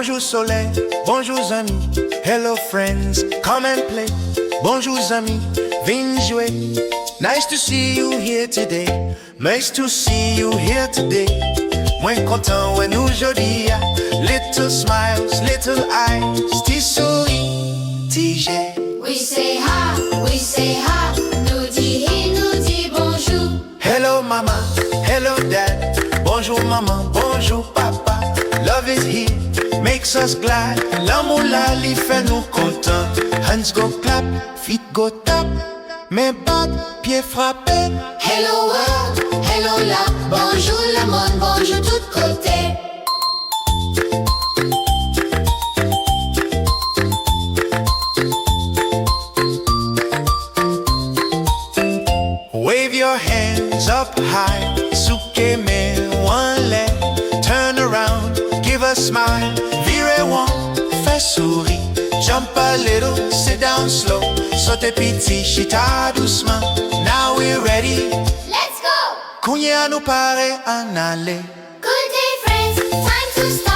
Bonjour soleil, bonjour Zanmi. Hello friends, come and play. Bonjour Zanmi, viens jouer. Nice to see you here today. Nice to see you here today. Moins content when nous jodi. Little smiles, little eyes. Ti souris, ti j'ai. We say hi, nous dit bonjour. Hello mama, hello dad. Bonjour maman, bonjour papa. Love is here, makes us glad. L'amour la li fait nous contents. Hands go clap, feet go tap. Mes battes, pieds frappés. Hello world, hello là. Bonjour le monde, bonjour tout côté. Wave your hands up high. Souke me one leg. Turn around, give a smile. Virez one, fais sourire. Jump a little, sit down slow. Saute petit, chita doucement. Now we're ready. Let's go! Kounya nous paraît en aller. Good day friends, time to start.